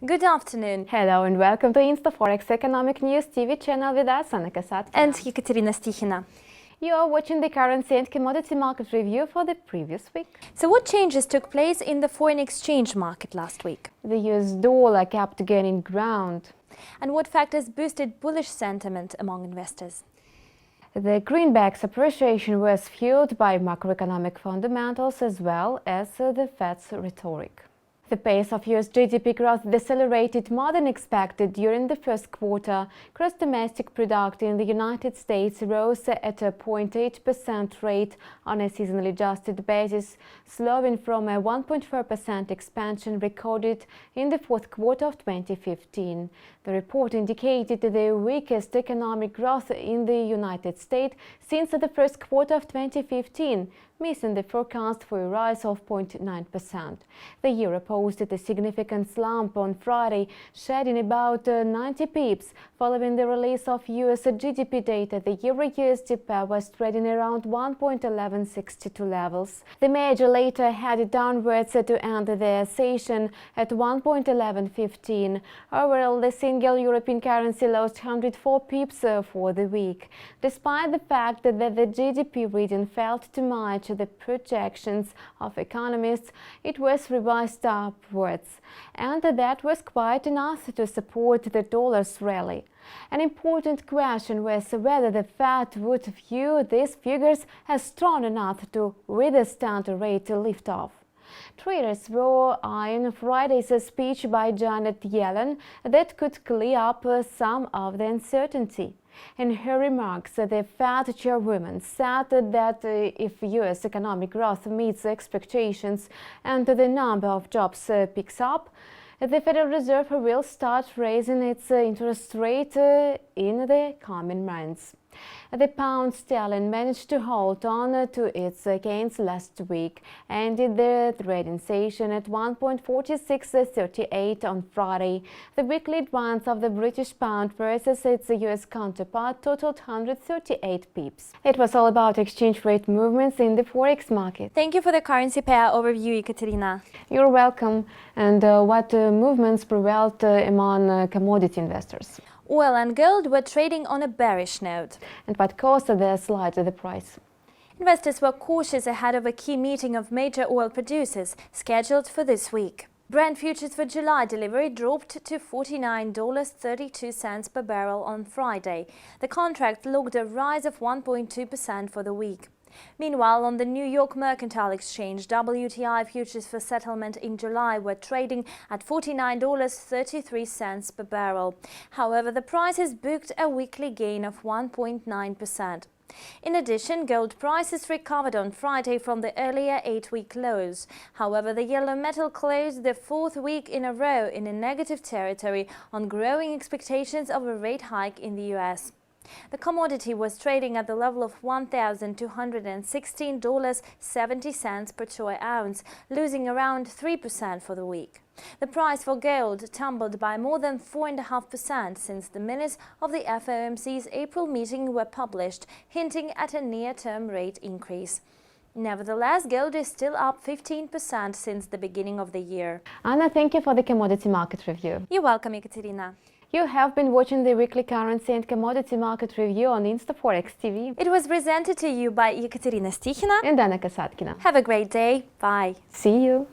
Good afternoon. Hello and welcome to InstаФорекс Economic News TV channel with us, Anna Kasatkina. And Ekaterina Stikhina. You are watching the currency and commodity market review for the previous week. So what changes took place in the foreign exchange market last week? The US dollar kept gaining ground. And what factors boosted bullish sentiment among investors? The greenback's appreciation was fueled by macroeconomic fundamentals as well as the Fed's rhetoric. The pace of US GDP growth decelerated more than expected during the first quarter. Gross domestic product in the United States rose at a 0.8% rate on a seasonally adjusted basis, slowing from a 1.4% expansion recorded in the fourth quarter of 2015. The report indicated the weakest economic growth in the United States since the first quarter of 2015, missing the forecast for a rise of 0.9%. The euro posted a significant slump on Friday, shedding about 90 pips. Following the release of US GDP data, the euro-USD pair was trading around 1.1162 levels. The major later headed downwards to end the session at 1.1115. Overall, the single European currency lost 104 pips for the week. Despite the fact that the GDP reading failed to match the projections of economists, it was revised upwards, and that was quite enough to support the dollar's rally. An important question was whether the Fed would view these figures as strong enough to withstand a rate liftoff. Traders were eyeing Friday's speech by Janet Yellen that could clear up some of the uncertainty. In her remarks, the Fed chairwoman said that if US economic growth meets expectations and the number of jobs picks up, the Federal Reserve will start raising its interest rate in the coming months. The pound sterling managed to hold on to its gains last week, ended the trading session at 1.4638 on Friday. The weekly advance of the British pound versus its US counterpart totaled 138 pips. It was all about exchange rate movements in the forex market. Thank you for the currency pair overview, Ekaterina. You're welcome. And what movements prevailed among commodity investors? Oil and gold were trading on a bearish note. And what caused the slide of the price? Investors were cautious ahead of a key meeting of major oil producers scheduled for this week. Brent futures for July delivery dropped to $49.32 per barrel on Friday. The contract logged a rise of 1.2% for the week. Meanwhile, on the New York Mercantile Exchange, WTI futures for settlement in July were trading at $49.33 per barrel. However, the price has booked a weekly gain of 1.9%. In addition, gold prices recovered on Friday from the earlier 8-week lows. However, the yellow metal closed the fourth week in a row in a negative territory on growing expectations of a rate hike in the US. The commodity was trading at the level of $1,216.70 per troy ounce, losing around 3% for the week. The price for gold tumbled by more than 4.5% since the minutes of the FOMC's April meeting were published, hinting at a near-term rate increase. Nevertheless, gold is still up 15% since the beginning of the year. Anna, thank you for the commodity market review. You're welcome, Ekaterina. You have been watching the weekly currency and commodity market review on InstaForexs TV. It was presented to you by Ekaterina Stikhina And Anna Kasatkina. Have a great day. Bye. See you.